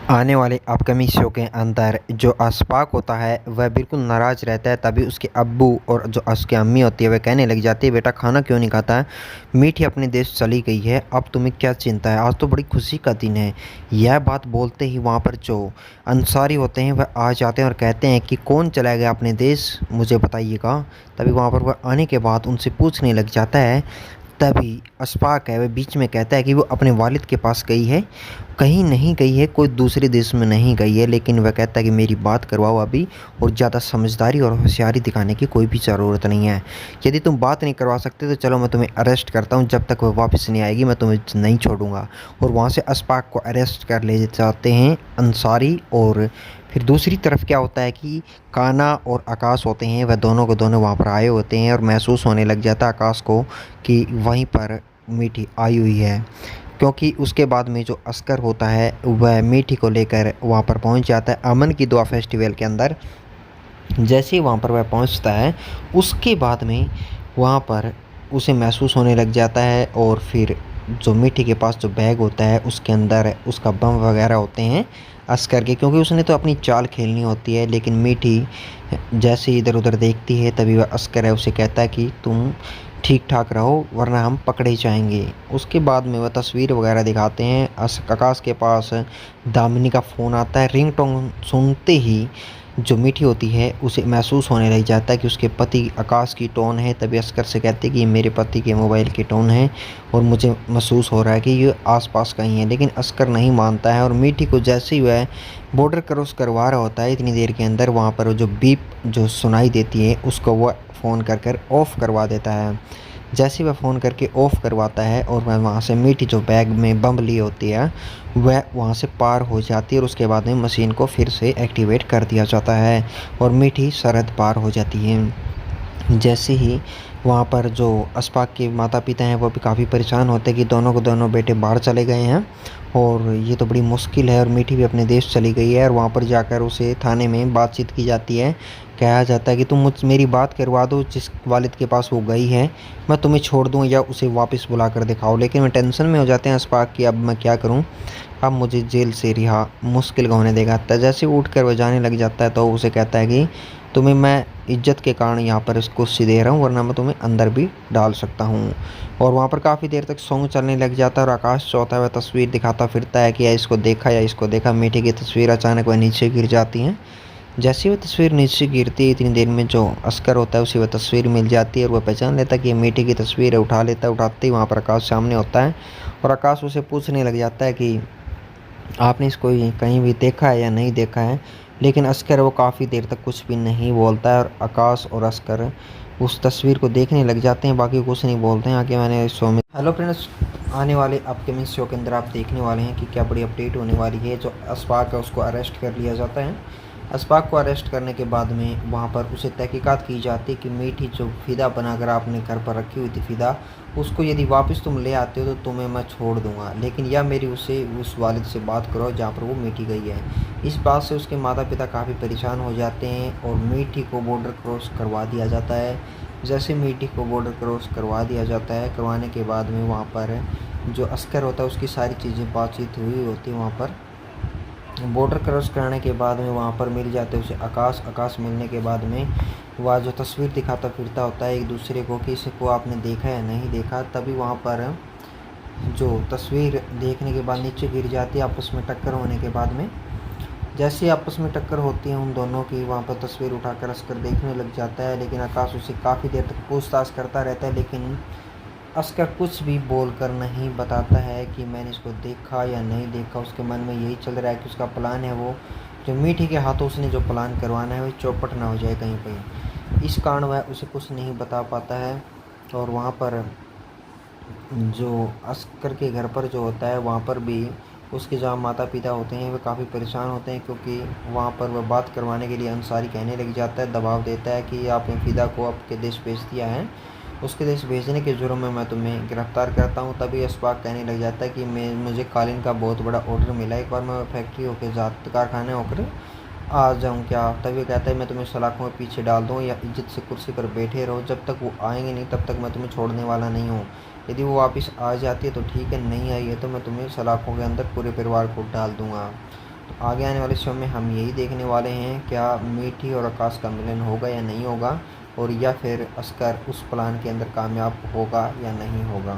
आने वाले upcoming show के अंदर जो अशफाक होता है वह बिल्कुल नाराज़ रहता है। तभी उसके अब्बू और जो उसकी अम्मी होती है वह कहने लग जाती है, बेटा खाना क्यों नहीं खाता है? मीठी अपने देश चली गई है, अब तुम्हें क्या चिंता है? आज तो बड़ी खुशी का दिन है। यह बात बोलते ही वहाँ पर जो अंसारी होते हैं वह आ जाते हैं और कहते हैं कि कौन चला गया अपने देश, मुझे बताइएगा। तभी वहाँ पर वह आने के बाद उनसे पूछने लग जाता है। तभी अशफाक है वह बीच में कहता है कि वो अपने वालिद के पास गई है। कहीं नहीं गई है, कोई दूसरे देश में नहीं गई है, लेकिन वह कहता है कि मेरी बात करवाओ अभी, और ज़्यादा समझदारी और होशियारी दिखाने की कोई भी ज़रूरत नहीं है। यदि तुम बात नहीं करवा सकते तो चलो मैं तुम्हें अरेस्ट करता हूँ, जब तक वह वापस नहीं आएगी मैं तुम्हें नहीं छोड़ूंगा। और वहाँ से अशफाक को अरेस्ट कर ले जाते हैं अंसारी। और फिर दूसरी तरफ क्या होता है कि काना और आकाश होते हैं, वह दोनों को दोनों वहाँ पर आए होते हैं और महसूस होने लग जाता है आकाश को कि वहीं पर मीठी आई हुई है। क्योंकि उसके बाद में जो अस्कर होता है वह मीठी को लेकर वहाँ पर पहुँच जाता है अमन की दुआ फेस्टिवल के अंदर। जैसे ही वहाँ पर वह पहुँचता है उसके बाद में वहाँ पर उसे महसूस होने लग जाता है। और फिर जो मीठी के पास जो बैग होता है उसके अंदर उसका बम वगैरह होते हैं अस्कर के, क्योंकि उसने तो अपनी चाल खेलनी होती है। लेकिन मीठी जैसे इधर उधर देखती है तभी वह अस्कर है उसे कहता है कि तुम ठीक ठाक रहो वरना हम पकड़े जाएंगे। उसके बाद में वह तस्वीर वगैरह दिखाते हैं। आकाश के पास दामिनी का फ़ोन आता है। रिंगटोन सुनते ही जो मीठी होती है उसे महसूस होने लग जाता है कि उसके पति आकाश की टोन है। तभी अस्कर से कहते हैं कि ये मेरे पति के मोबाइल की टोन है और मुझे महसूस हो रहा है कि ये आसपास कहीं है। लेकिन अस्कर नहीं मानता है और मीठी को जैसे ही वह बॉर्डर क्रॉस करवा रहा होता है इतनी देर के अंदर वहाँ पर जो बीप जो सुनाई देती है उसको वह फ़ोन कर ऑफ़ करवा देता है। जैसे वह फ़ोन करके ऑफ़ करवाता है और वह वहाँ से मीठी जो बैग में बम ली होती है वह वहाँ से पार हो जाती है। और उसके बाद में मशीन को फिर से एक्टिवेट कर दिया जाता है और मीठी सरहद पार हो जाती है। जैसे ही वहाँ पर जो अशफाक के माता पिता हैं वो भी काफ़ी परेशान होते हैं कि दोनों को दोनों बेटे बाहर चले गए हैं और ये तो बड़ी मुश्किल है। और मीठी भी अपने देश चली गई है और वहाँ पर जाकर उसे थाने में बातचीत की जाती है। कहा जाता है कि तुम मुझ मेरी बात करवा दो, जिस वालिद के पास वो गई है मैं तुम्हें छोड़ दूँ या उसे वापस बुला कर दिखाओ। लेकिन मैं टेंशन में हो जाते हैं अशफाक कि अब मैं क्या करूँ, अब मुझे जेल से रिहा मुश्किल का होने देगा। जैसे उठ कर वह जाने लग जाता है तो उसे कहता है कि तुम्हें मैं इज्जत के कारण यहाँ पर इसको कुर्सी दे रहा हूँ वरना मैं तुम्हें अंदर भी डाल सकता हूँ। और वहाँ पर काफ़ी देर तक सॉन्ग चलने लग जाता है और आकाश जो होता है वह तस्वीर दिखाता फिरता है कि या इसको देखा या इसको देखा। मीठी की तस्वीर अचानक वह नीचे गिर जाती हैं। जैसे ही वह तस्वीर नीचे गिरती है इतनी देर में जो अस्कर होता है उसे वह तस्वीर मिल जाती है और वह पहचान लेता है कि ये मीठी की तस्वीर है। उठा लेता है, उठाते ही वहाँ पर आकाश सामने होता है और आकाश उसे पूछने लग जाता है कि आपने इसको कहीं भी देखा है या नहीं देखा है। लेकिन अस्कर वो काफ़ी देर तक कुछ भी नहीं बोलता है और आकाश और अस्कर उस तस्वीर को देखने लग जाते हैं, बाकी कुछ नहीं बोलते हैं। आगे मैंने इस शो में हेलो फ्रेंड्स, आने वाले अपकमिंग शो के अंदर आप देखने वाले हैं कि क्या बड़ी अपडेट होने वाली है। जो अशफाक है उसको अरेस्ट कर लिया जाता है। अशफाक को अरेस्ट करने के बाद में वहाँ पर उसे तहकीकात की जाती है कि मीठी जो फ़िदा बनाकर आपने घर पर रखी हुई थी फ़िदा, उसको यदि वापस तुम ले आते हो तो तुम्हें मैं छोड़ दूंगा, लेकिन या मेरी उसे उस वालिद से बात करो जहाँ पर वो मीठी गई है। इस बात से उसके माता पिता काफ़ी परेशान हो जाते हैं और मीठी को बॉर्डर क्रॉस करवा दिया जाता है। जैसे मीठी को बॉर्डर क्रॉस करवा दिया जाता है, करवाने के बाद में वहाँ पर जो अस्कर होता है उसकी सारी चीज़ें बातचीत हुई होती है। वहाँ पर बॉर्डर क्रॉस कराने के बाद में वहाँ पर मिल जाते हैं उसे आकाश मिलने के बाद में वह जो तस्वीर दिखाता फिरता होता है एक दूसरे को कि इसको आपने देखा या नहीं देखा। तभी वहाँ पर जो तस्वीर देखने के बाद नीचे गिर जाती है आपस में टक्कर होने के बाद में। जैसे ही आपस में टक्कर होती है उन दोनों की, वहाँ पर तस्वीर उठाकर अस्कर देखने लग जाता है। लेकिन आकाश उसे काफ़ी देर तक पूछताछ करता रहता है, लेकिन अस्कर कुछ भी बोलकर नहीं बताता है कि मैंने इसको देखा या नहीं देखा। उसके मन में यही चल रहा है कि उसका प्लान है वो जो मीठी के हाथों उसने जो प्लान करवाना है वो चौपट ना हो जाए कहीं पे। इस कारण वह उसे कुछ नहीं बता पाता है। और वहाँ पर जो अस्कर के घर पर जो होता है वहाँ पर भी उसके जहाँ माता पिता होते हैं वे काफ़ी परेशान होते हैं, क्योंकि वहाँ पर वह बात करवाने के लिए अंसारी कहने लग जाता है, दबाव देता है कि आपने फ़िदा को आपके देश भेज दिया है, उसके देश भेजने के जुर्म में मैं तुम्हें गिरफ़्तार करता हूँ। तभी अशफाक कहने लग जाता है कि मुझे कालीन का बहुत बड़ा ऑर्डर मिला, एक बार मैं फैक्ट्री होकर कारखाने होकर आ जाऊँ क्या? तभी कहता है मैं तुम्हें सलाखों में पीछे डाल दूँ या इज्जत से कुर्सी पर बैठे रहो, जब तक वो आएंगे नहीं तब तक मैं तुम्हें छोड़ने वाला नहीं हूँ। यदि वो वापस आ जाती है तो ठीक है, नहीं आई है तो मैं तुम्हें सलाखों के अंदर पूरे परिवार को डाल दूँगा। तो आगे आने वाले शो में हम यही देखने वाले हैं, क्या मीठी और आकाश का मिलन होगा या नहीं होगा, और या फिर अस्कर उस प्लान के अंदर कामयाब होगा या नहीं होगा।